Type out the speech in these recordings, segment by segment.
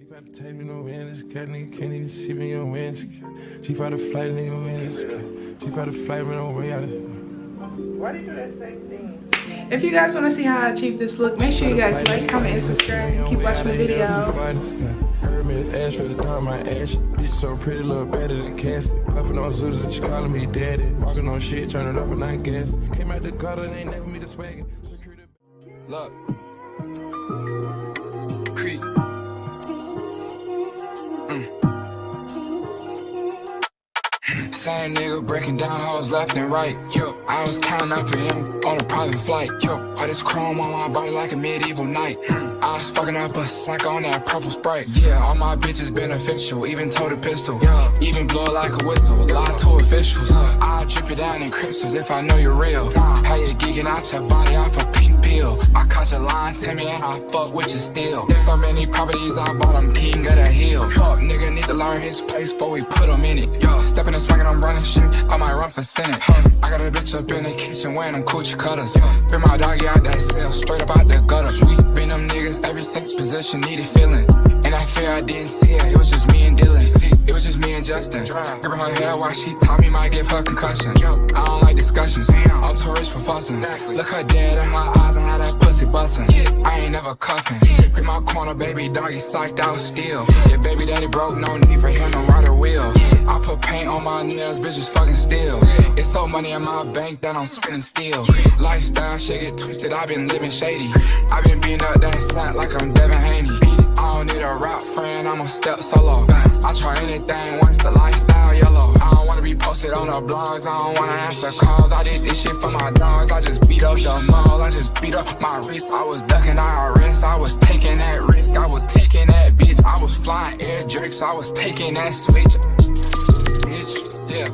She found the tape in the wind, this cat nigga can't even see me on wind. She found a flight, nigga win this cat. She found a flight, ran away out of here. Why do you do that same thing? If you guys want to see how I achieve this look, make sure you guys like, comment, and subscribe. Keep watching the video. Heard me, it's ash for the dark, my ash. Bitch so pretty, look better than Cassie. Puffin' on Zooters and she calling me daddy. Walking on shit, turn it up and I gas. Came out the gutter and ain't never me the swagger. Look. Creep. Same nigga breaking down hoes left and right. Yo, I was counting up for him on a private flight. Yo, all this chrome on my body like a medieval knight. I was fucking up a snack on that purple Sprite. Yeah, all my bitches beneficial, even told a pistol. Even blow it like a whistle, lie to officials. I'll drip it down in crystals if I know you're real. How you geeking out your body off a pink pill. I caught your line, tell me and I fuck with you still. There's so many properties I bought, I'm king of the hill. Fuck, nigga need to learn his place before we put him in it. Yo, stepping and swinging, I'm running shit, I might run for Senate. I got a bitch up in the kitchen wearing them coochie cutters. Been my doggy out that cell, straight up out the gutter. Been them niggas every since position needed feeling. And I fear I didn't see her, it was just me and Dylan. It was just me and Justin. Gripping her hair while she taught me might give her concussion. I don't like discussions, I'm too rich for fussing. Look her dead in my eyes and how that pussy bustin'. I ain't never cuffin'. Bring my corner, baby doggy psyched out still. Yeah, baby daddy broke, no need for him to ride a wheel. I put paint on my nails, bitches fucking still. It's so money in my bank that I'm spending still. Lifestyle shit get twisted, I been living shady. I been beating up that sack like I'm Devin Haney. I don't need a rap friend, I'ma step solo. I try anything once the lifestyle yellow. I don't wanna be posted on the blogs, I don't wanna answer calls. I did this shit for my dogs, I just beat up the mall. I just beat up my wrist, I was ducking IRS. I was taking that risk, I was taking that bitch. I was flying air jerks, I was taking that switch. Bitch, yeah.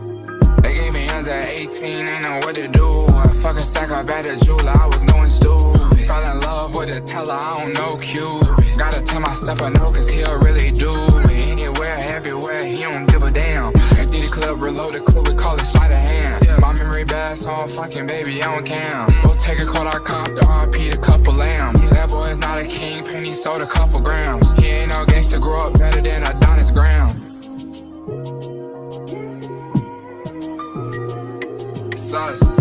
They gave me guns at 18, ain't know what to do. I fucking sack up at the jeweler, I was going stupid. Fell in love with a teller, I don't know Q. Gotta tell my stepper no, cause he'll really do it. Anywhere, everywhere, he don't give a damn. Empty the club, reload the clip, we call it sleight of hand. My memory bad, so I'm fucking baby, I don't cam. Go take a call, I cop the RP, a couple lambs. That boy's not a king, penny sold a couple grams. He ain't no gangster, grow up better than Adonis Graham. Sus.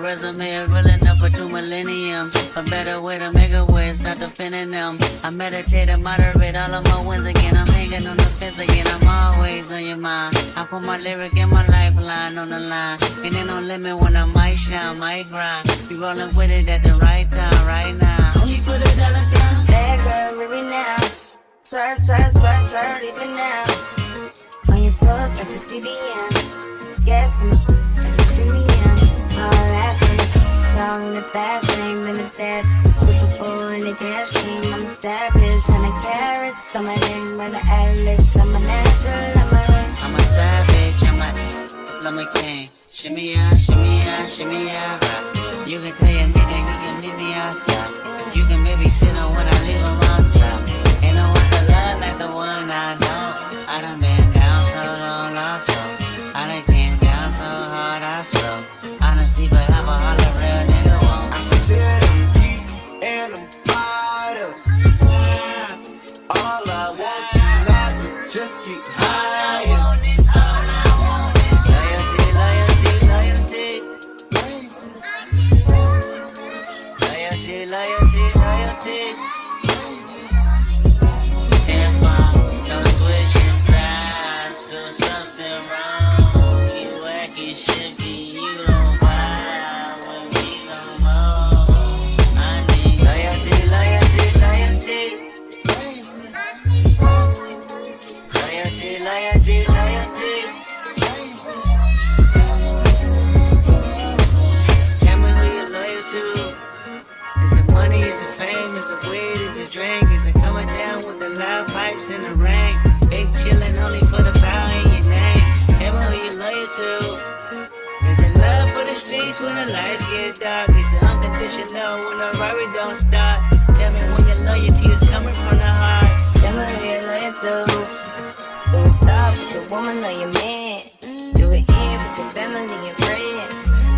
resume is real enough for 2 millenniums. A better way to make a way, start defending them. I meditate and moderate all of my wins again. I'm hanging on the fence again, I'm always on your mind. I put my lyric and my lifeline on the line. And ain't no limit when I might shine, might grind. Be rolling with it at the right time, right now. Only for the dollar sign. Bad girl, baby now. Swerve, swerve, swerve, swerve, even now. On your pulse, I can see the end. Yes, I'm like a premium. All lasting. Strong in the fast lane, been a dead. Looking for in the cash cream. I'm established, 100 carats on my ring. When the atlas, I'm a natural, I'm a ring. I'm a savage, I'm a king. Shimmy out, shimmy out, shimmy out, right. You can tell your nigga he can meet me outside. You can maybe sit on when I leave him outside. Ain't no other love like the one I know. I done been down so long, lost so. I done came down so hard, I slow. Honestly, but I'm a holler real nigga won't. I said I'm geek and I'm fired up. All I want tonight is just get higher. Loyalty. Tenfold, no switching sides. Feel something wrong. You acting shifty, you don't vibe with me no more. I need loyalty. Tell me who you're loyal to. Is it money, is it fame, is it weed, is it drink? Is it coming down with the loud pipes in the rain? Big chillin' only for the power in your name. Tell me who you're loyal to. Is it love for the streets when the lights get dark? Is it unconditional when the robbery don't start? Tell me when your loyalty is coming from the heart. Tell me who you're loyal to. Do it stop with your woman or your man. Do it in with your family and friends.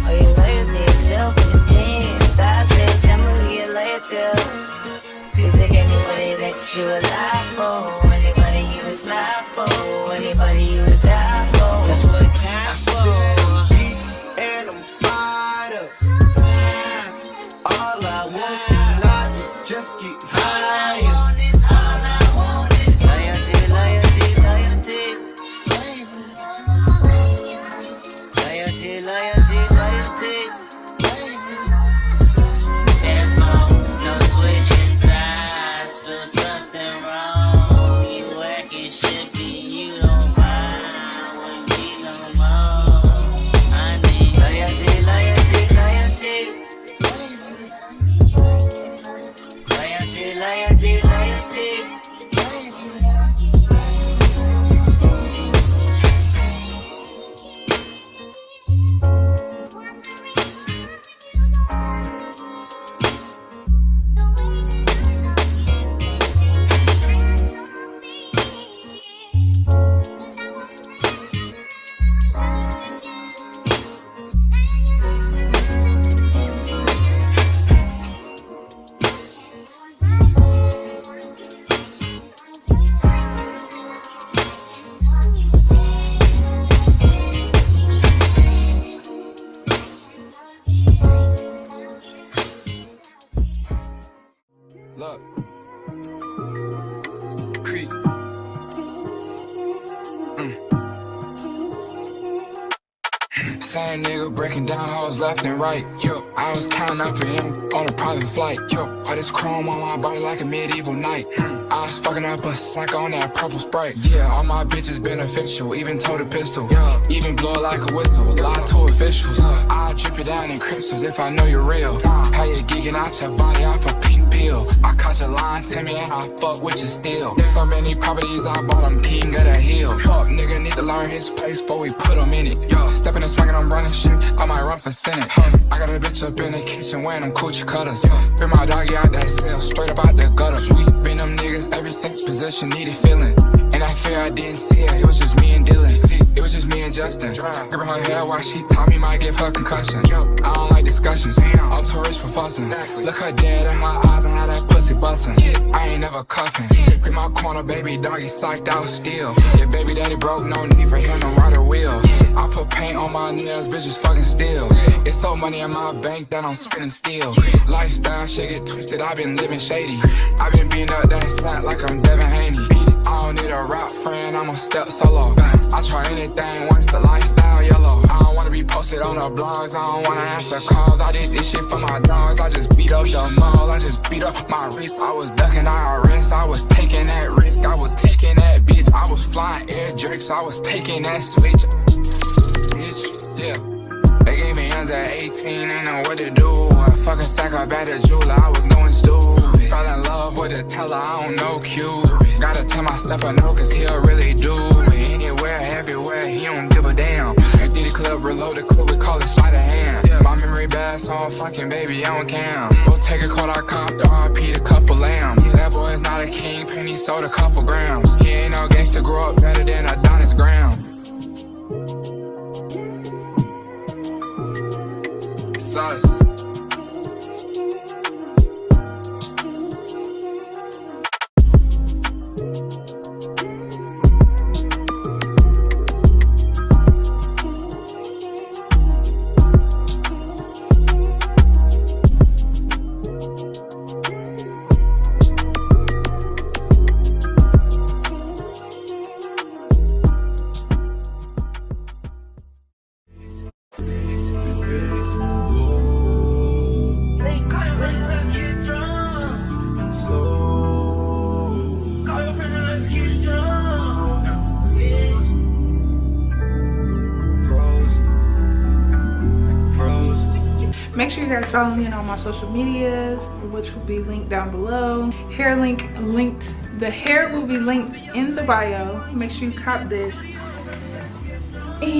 Or you loyal to yourself and your fans. I said, tell me who you're loyal to. Is it anybody that you would lie for? Anybody you would slide for? Anybody you would die for? That's what it I counts said I'm for. geek and I'm fired up. All I want tonight is just get higher. Loyalty. Tenfold, no switching sides. Feel something wrong. You acting shifty, you don't vibe with me no more. I need loyalty. Look. Creep. Same nigga breaking down hoes left and right. Yo, I was counting up in on a private flight. Yo, all this chrome on my body like a medieval knight. I was fucking up a slack on that purple Sprite. Yeah, all my bitches beneficial, even told a pistol. Yeah, even blow it like a whistle, lie to officials. I'll drip it down in crystals if I know you're real. How you geeking out your body off a pink pill? I caught your line, tell me and I fuck with you still. So many properties I bought, I'm king of the hill. Fuck, nigga need to learn his place before we put him in it. Yo, stepping and swinging, I'm running shit, I might run for Senate. I got a bitch up in the kitchen wearing them coochie cutters. Been my doggy out that cell, straight up out the gutter. Been them niggas ever since position needed feeling. And I fear I didn't see it was just me and Dylan. It was just me and Justin. Gripping her hair while she taught me might give her concussion. I don't like discussions, I'm too rich for fussing. Look her dead in my eyes and how that pussy bustin'. I ain't never cuffin'. Grip my corner, baby doggy psyched out still. Yeah, baby daddy broke, no need for him to ride a wheel. I put paint on my females, bitches fucking still. It's so money in my bank that I'm spending still. Lifestyle shit get twisted, I been living shady. I been beating up that sack like I'm Devin Haney. I don't need a rap friend, I'ma step solo. I try anything once the lifestyle yellow. I don't wanna be posted on the blogs, I don't wanna answer calls. I did this shit for my dogs, I just beat up your mall. I just beat up my wrist, I was ducking IRS. I was taking that risk, I was taking that bitch. I was flying air drakes, I was taking that switch. Bitch, yeah. They gave me guns at 18, ain't know what to do. I fucking sack up at the jeweler, I was going stupid. Fell in love with the teller, I don't know Q. Gotta tell my stepper no, cause he'll really do it. Anywhere, everywhere, he don't give a damn. And did the club, reload the club, we call it sleight of hand. My memory bad, so I'm fucking baby on cam. We'll take a cold, I cop the RP, a couple lambs. That boy's not a king, penny sold a couple grams. He ain't no gangster, grow up better than Adonis Graham. Sus. Make sure you guys follow me on all my social medias, which will be linked down below. Hair link linked. The hair will be linked in the bio. Make sure you cop this. And